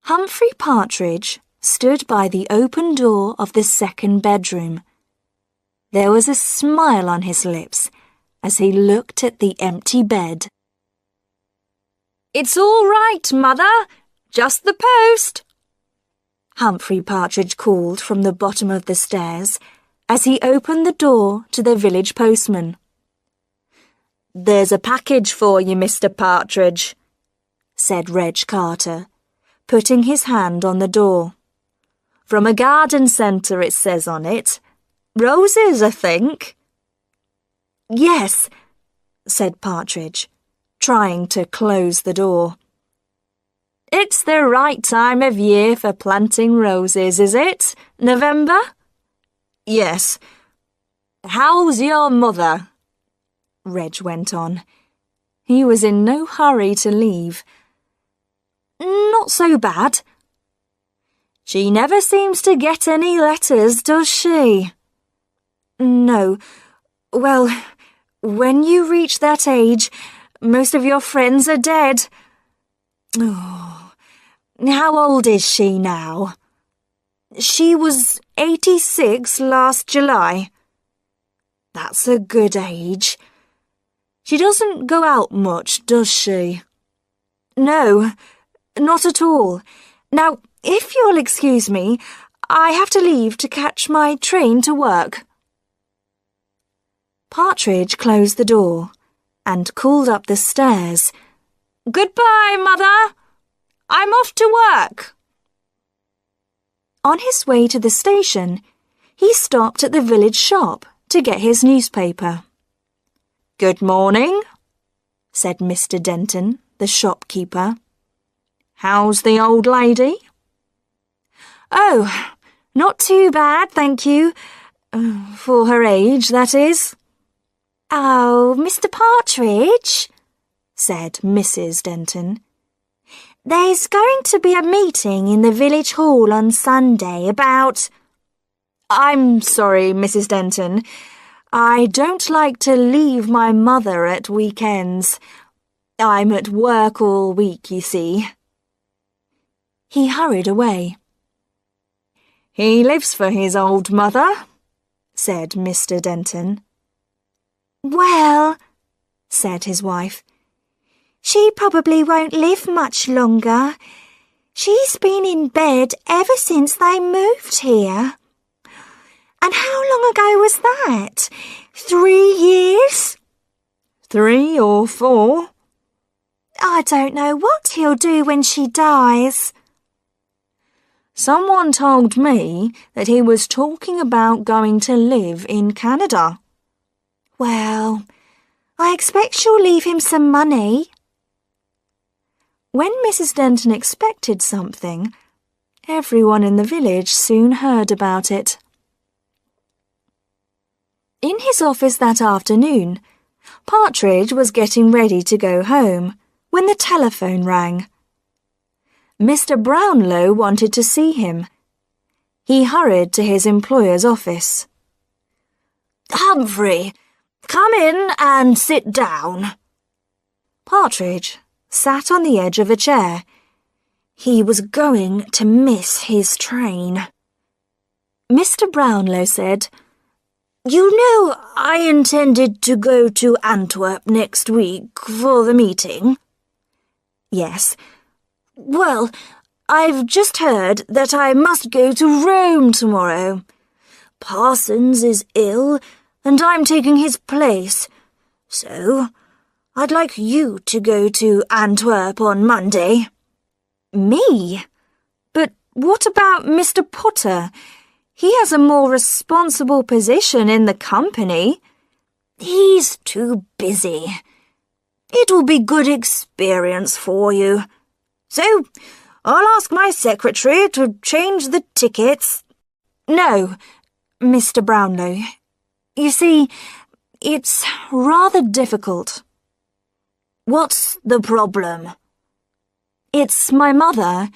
Humphrey Partridge stood by the open door of the second bedroom. There was a smile on his lips as he looked at the empty bed. "It's all right, Mother. Just the post," Humphrey Partridge called from the bottom of the stairs as he opened the door to the village postman. "There's a package for you, Mr. Partridge," said Reg Carter, putting his hand on the door. "From a garden centre, it says on it. Roses, I think." "Yes," said Partridge, trying to close the door. "It's the right time of year for planting roses, is it? November?" "Yes. How's your mother?" Reg went on. He was in no hurry to leave. "Not so bad." "She never seems to get any letters, does she?" "No. Well, when you reach that age, most of your friends are dead." "Oh, how old is she now?" "She was 86 last July." "That's a good age. She doesn't go out much, does she?" "No, not at all. Now, if you'll excuse me, I have to leave to catch my train to work." Partridge closed the door and called up the stairs. "Goodbye, Mother. I'm off to work." On his way to the station, he stopped at the village shop to get his newspaper. "Good morning," said Mr. Denton, the shopkeeper. "How's the old lady?" "Oh, not too bad, thank you. For her age, that is." "Oh, Mr. Partridge," said Mrs. Denton. "There's going to be a meeting in the village hall on Sunday about—" "I'm sorry, Mrs. Denton. I don't like to leave my mother at weekends. I'm at work all week, you see." He hurried away. "He lives for his old mother," said Mr. Denton. "Well," said his wife, "she probably won't live much longer. She's been in bed ever since they moved here. And how long ago was that? 3 years?" 3 or 4. "I don't know what he'll do when she dies." Someone told me that he was talking about going to live in Canada. "Well, I expect she'll leave him some money." When Mrs. Denton expected something, everyone in the village soon heard about it. In his office that afternoon, Partridge was getting ready to go home when the telephone rang. Mr. Brownlow wanted to see him. He hurried to his employer's office. "Humphrey, come in and sit down." Partridge sat on the edge of a chair. He was going to miss his train. Mr. Brownlow said, "You know, I intended to go to Antwerp next week for the meeting." "Yes." "Well, I've just heard that I must go to Rome tomorrow. Parsons is ill, and I'm taking his place. So, I'd like you to go to Antwerp on Monday." "Me? But what about Mr. Potter? He has a more responsible position in the company." "He's too busy. It will be good experience for you. So, I'll ask my secretary to change the tickets." "No, Mr. Brownlow. You see, it's rather difficult." "What's the problem?" "It's my mother.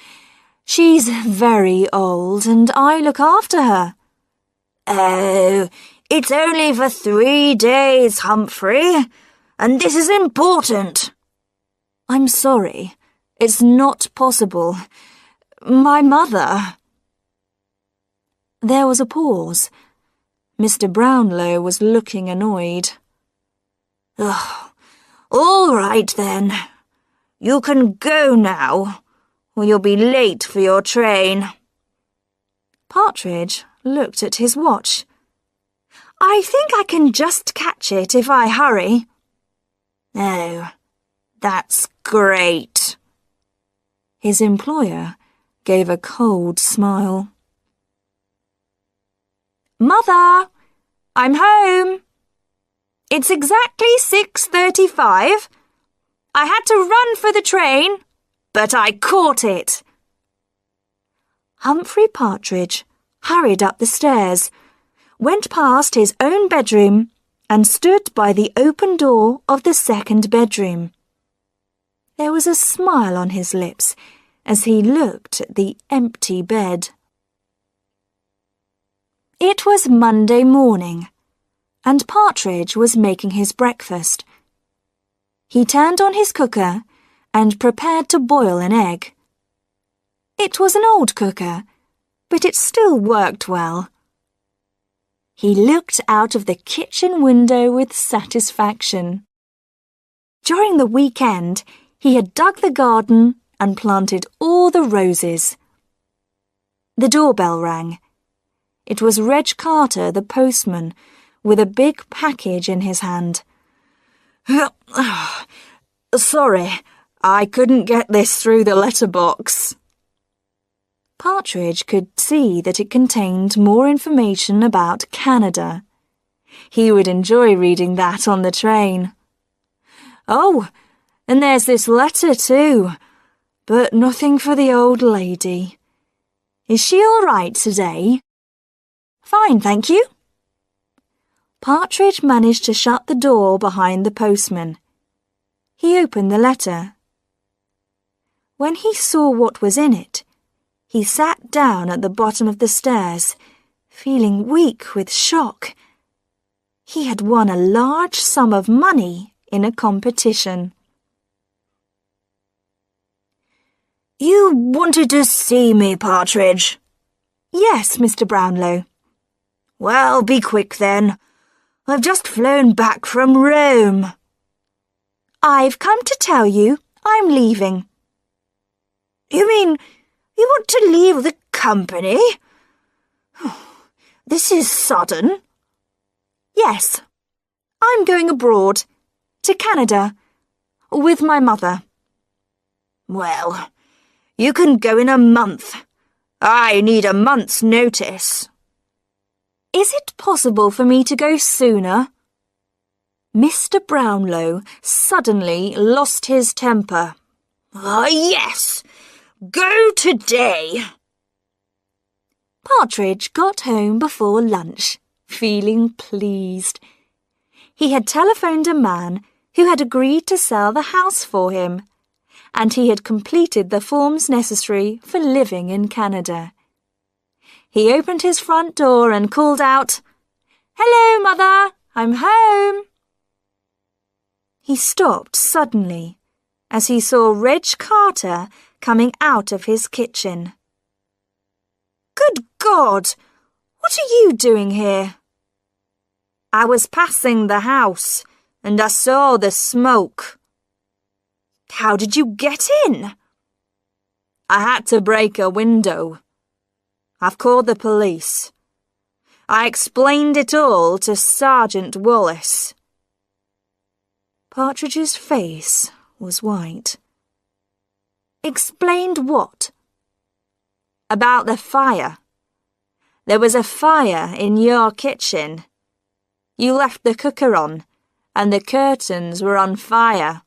She's very old, and I look after her." "Oh, it's only for 3 days, Humphrey, and this is important." "I'm sorry. It's not possible. My mother." There was a pause. Mr. Brownlow was looking annoyed. "Oh, all right then. You can go now, or you'll be late for your train." Partridge looked at his watch. "I think I can just catch it if I hurry." "Oh, that's great." His employer gave a cold smile. "Mother, I'm home. It's exactly 6:35. I had to run for the train, but I caught it." Humphrey Partridge hurried up the stairs, went past his own bedroom, and stood by the open door of the second bedroom. There was a smile on his lips as he looked at the empty bed. It was Monday morning, and Partridge was making his breakfast. He turned on his cooker and prepared to boil an egg. It was an old cooker, but it still worked well. He looked out of the kitchen window with satisfaction. During the weekend, he had dug the garden and planted all the roses. The doorbell rang. It was Reg Carter, the postman, with a big package in his hand. "Sorry, I couldn't get this through the letterbox." Partridge could see that it contained more information about Canada. He would enjoy reading that on the train. "Oh, and there's this letter too, but nothing for the old lady. Is she all right today?" "Fine, thank you." Partridge managed to shut the door behind the postman. He opened the letter. When he saw what was in it, he sat down at the bottom of the stairs, feeling weak with shock. He had won a large sum of money in a competition. "You wanted to see me, Partridge?" "Yes, Mr. Brownlow." "Well, be quick then. I've just flown back from Rome." "I've come to tell you I'm leaving." "You mean you want to leave the company? This is sudden." "Yes, I'm going abroad, to Canada, with my mother." "Well, you can go in a month. I need a month's notice." "Is it possible for me to go sooner?" Mr. Brownlow suddenly lost his temper. Yes, go today." Partridge got home before lunch, feeling pleased. He had telephoned a man who had agreed to sell the house for him, and he had completed the forms necessary for living in Canada. He opened his front door and called out, "Hello, Mother, I'm home." He stopped suddenly as he saw Reg Carter coming out of his kitchen. "Good God! What are you doing here?" "I was passing the house and I saw the smoke." "How did you get in?" "I had to break a window. I've called the police. I explained it all to Sergeant Wallace." Partridge's face was white. "Explained what?" "About the fire. There was a fire in your kitchen. You left the cooker on, and the curtains were on fire.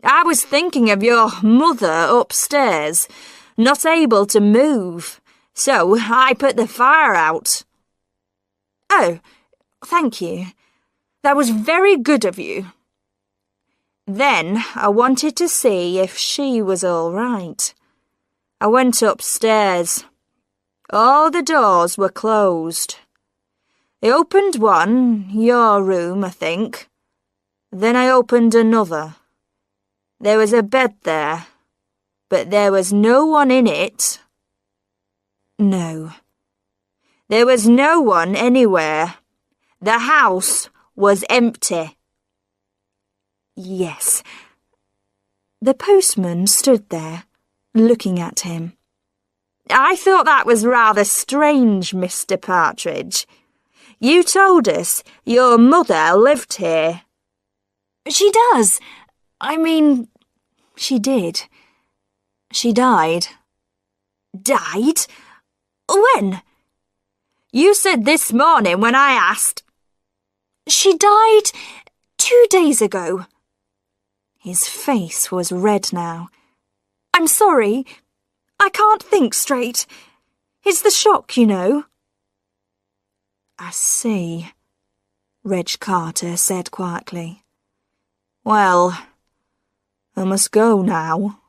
I was thinking of your mother upstairs, not able to move, so I put the fire out." "Oh, thank you. That was very good of you." "Then I wanted to see if she was all right. I went upstairs. All the doors were closed. I opened one, your room, I think. Then I opened another. There was a bed there, but there was no one in it No. There was no one anywhere. The house was empty. Yes. The postman stood there, looking at him. I thought that was rather strange, Mr. Partridge. You told us your mother lived here. She does. She did. She died. Died? When? You said this morning when I asked. She died 2 days ago. His face was red now. I'm sorry. I can't think straight. It's the shock, you know. I see, Reg Carter said quietly. Well, I must go now.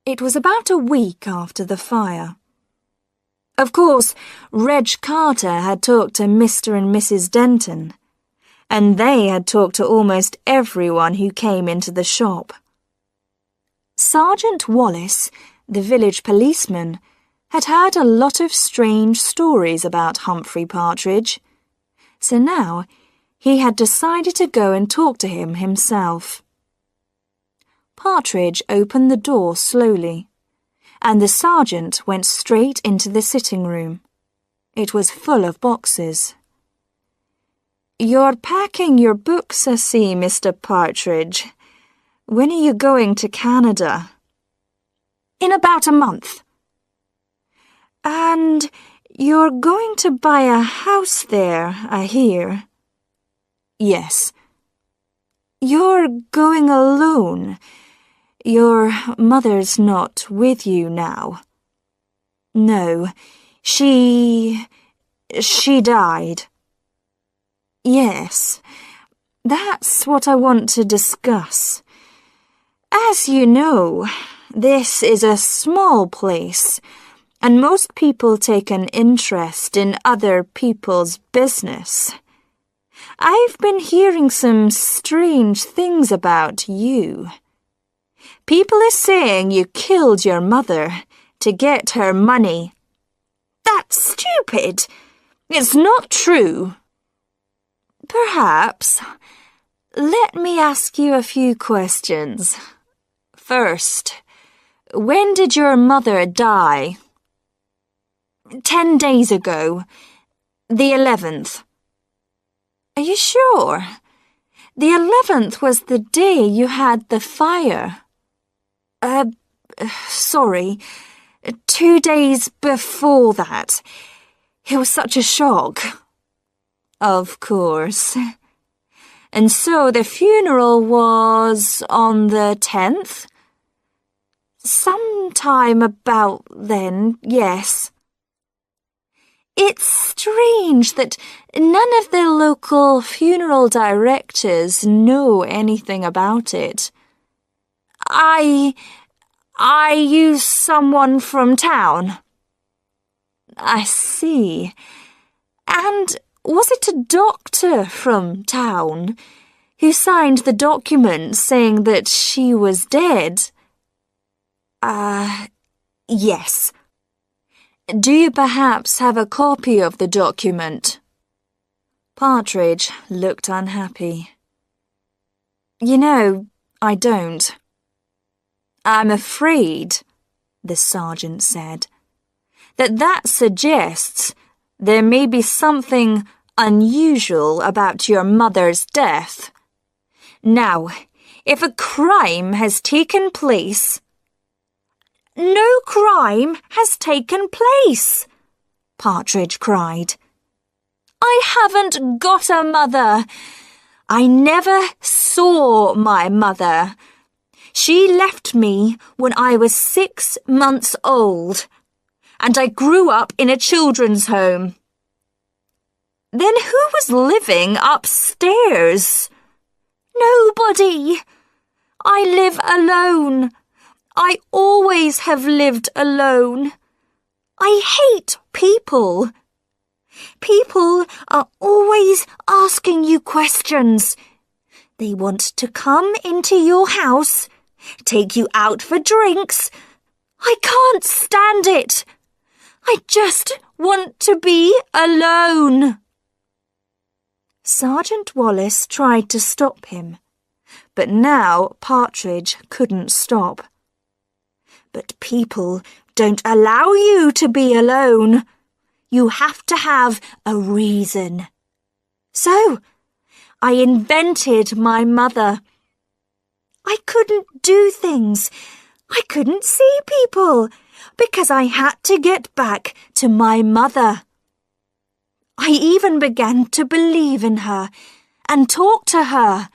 It was about a week after the fire. Of course, Reg Carter had talked to Mr. and Mrs. Denton, and they had talked to almost everyone who came into the shop. Sergeant Wallace, the village policeman, had heard a lot of strange stories about Humphrey Partridge, so now he had decided to go and talk to him himself. Partridge opened the door slowly, and the sergeant went straight into the sitting room. It was full of boxes. You're packing your books, I see, Mr. Partridge. When are you going to Canada? In about a month. And you're going to buy a house there, I hear. Yes. You're going alone. Your mother's not with you now. No, she died. Yes, that's what I want to discuss. As you know, this is a small place, and most people take an interest in other people's business. I've been hearing some strange things about you. People are saying you killed your mother to get her money. That's stupid. It's not true. Perhaps. Let me ask you a few questions. First, when did your mother die? 10 days ago. The 11th. Are you sure? The 11th was the day you had the fire. Sorry. 2 days before that. It was such a shock. Of course. And so the funeral was on the 10th? Sometime about then, yes. It's strange that none of the local funeral directors know anything about it. I use someone from town. I see. And was it a doctor from town who signed the document saying that she was dead? Yes. Do you perhaps have a copy of the document? Partridge looked unhappy. You know, I don't. I'm afraid, the sergeant said, that suggests there may be something unusual about your mother's death. Now, if a crime has taken place... No crime has taken place, Partridge cried. I haven't got a mother. I never saw my mother. She left me when I was 6 months old, and I grew up in a children's home. Then who was living upstairs? Nobody. I live alone. I always have lived alone. I hate people. People are always asking you questions. They want to come into your house, take you out for drinks, I can't stand it. I just want to be alone. Sergeant Wallace tried to stop him, but now Partridge couldn't stop. But people don't allow you to be alone. You have to have a reason. So, I invented my mother. I couldn't do things. I couldn't see people because I had to get back to my mother. I even began to believe in her and talk to her.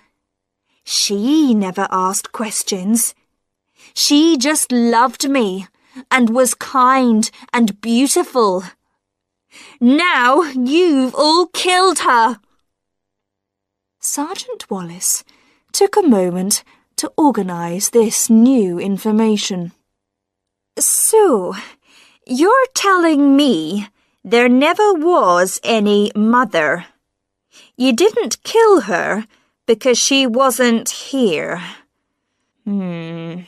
She never asked questions. She just loved me and was kind and beautiful. Now you've all killed her. Sergeant Wallace took a moment to organise this new information. So, you're telling me there never was any mother. You didn't kill her because she wasn't here. And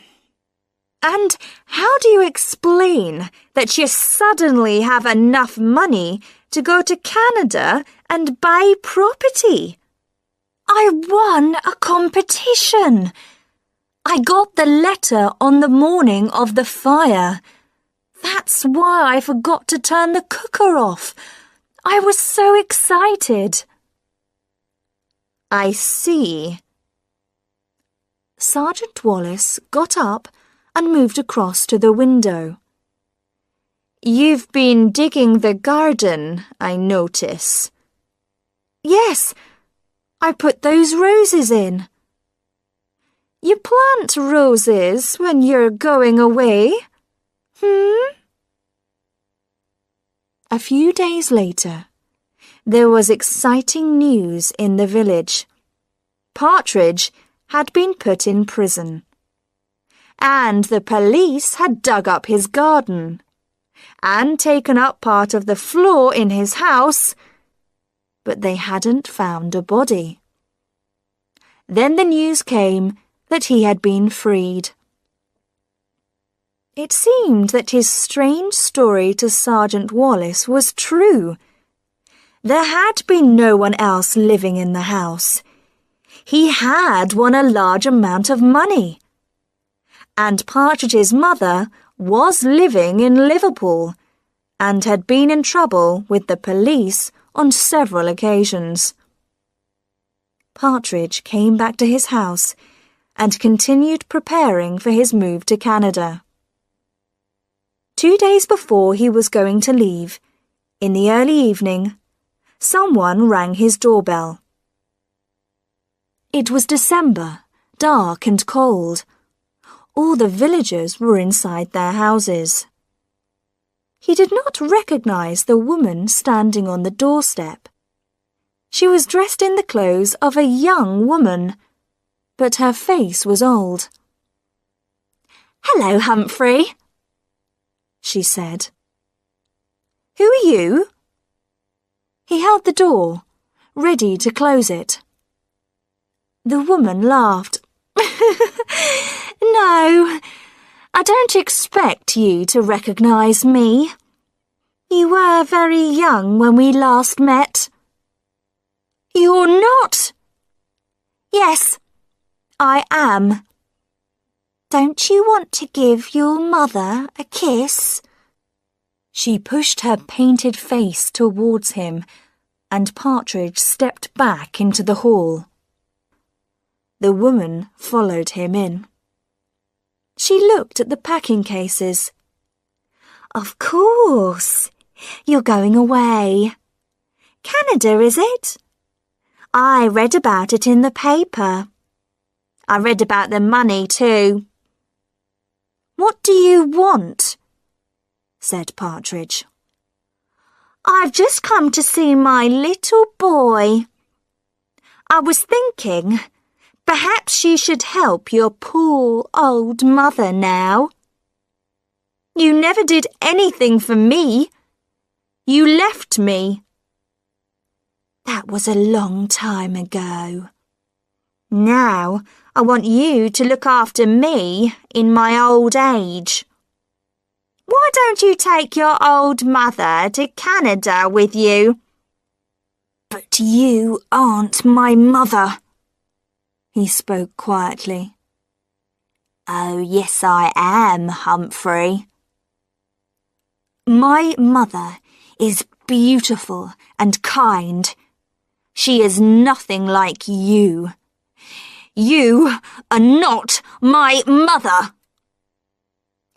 how do you explain that you suddenly have enough money to go to Canada and buy property? I won a competition. I got the letter on the morning of the fire. That's why I forgot to turn the cooker off. I was so excited. I see. Sergeant Wallace got up and moved across to the window. You've been digging the garden, I notice. Yes, I put those roses in. You plant roses when you're going away? A few days later, there was exciting news in the village. Partridge had been put in prison, and the police had dug up his garden and taken up part of the floor in his house, but they hadn't found a body. Then the news came that he had been freed. It seemed that his strange story to Sergeant Wallace was true. There had been no one else living in the house. He had won a large amount of money. And Partridge's mother was living in Liverpool and had been in trouble with the police on several occasions. Partridge came back to his house and continued preparing for his move to Canada. 2 days before he was going to leave, in the early evening, someone rang his doorbell. It was December, dark and cold. All the villagers were inside their houses. He did not recognize the woman standing on the doorstep. She was dressed in the clothes of a young woman, but her face was old. "Hello, Humphrey," she said. "Who are you?" He held the door, ready to close it. The woman laughed. "No, I don't expect you to recognize me. You were very young when we last met." "You're not?" "Yes, I am." "Don't you want to give your mother a kiss?" She pushed her painted face towards him, and Partridge stepped back into the hall. The woman followed him in. She looked at the packing cases. "Of course, you're going away. Canada, is it? I read about it in the paper. I read about the money too." "What do you want?" said Partridge. "I've just come to see my little boy. I was thinking perhaps you should help your poor old mother now. You never did anything for me. You left me. That was a long time ago. Now I want you to look after me in my old age." Why don't you take your old mother to Canada with you? But you aren't my mother. He spoke quietly. Oh, yes, I am, Humphrey. My mother is beautiful and kind. She is nothing like you. You are not my mother.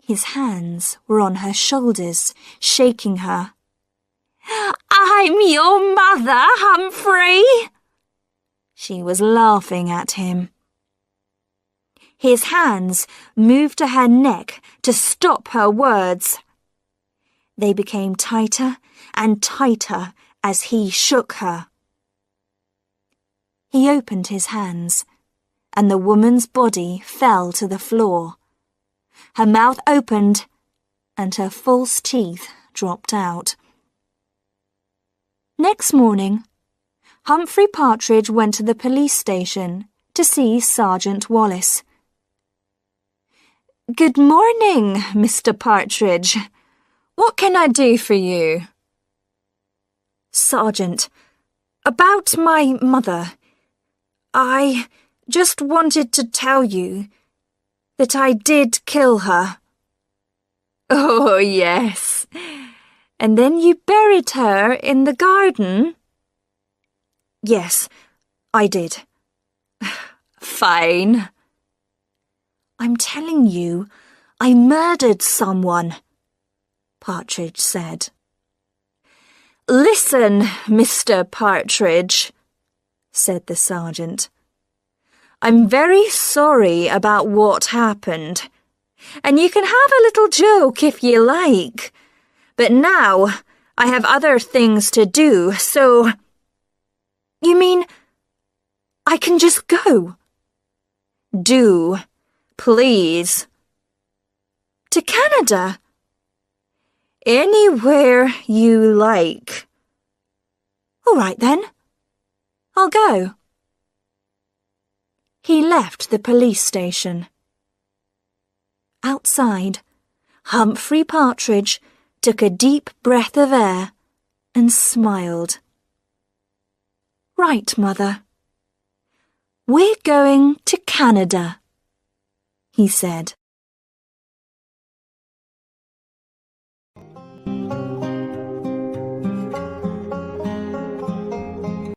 His hands were on her shoulders, shaking her. I'm your mother, Humphrey. She was laughing at him. His hands moved to her neck to stop her words. They became tighter and tighter as he shook her. He opened his hands, and the woman's body fell to the floor. Her mouth opened, and her false teeth dropped out. Next morning, Humphrey Partridge went to the police station to see Sergeant Wallace. "Good morning, Mr. Partridge. What can I do for you?" "Sergeant, about my mother. I just wanted to tell you that I did kill her." "Oh, yes. And then you buried her in the garden?" "Yes, I did." "Fine." "I'm telling you, I murdered someone," Partridge said. "Listen, Mr. Partridge," said the sergeant. "I'm very sorry about what happened, and you can have a little joke if you like, but now I have other things to do, so—" "You mean I can just go?" "Do, please." "To Canada?" "Anywhere you like." "All right then. I'll go." He left the police station. Outside, Humphrey Partridge took a deep breath of air and smiled. "Right, Mother. We're going to Canada," he said.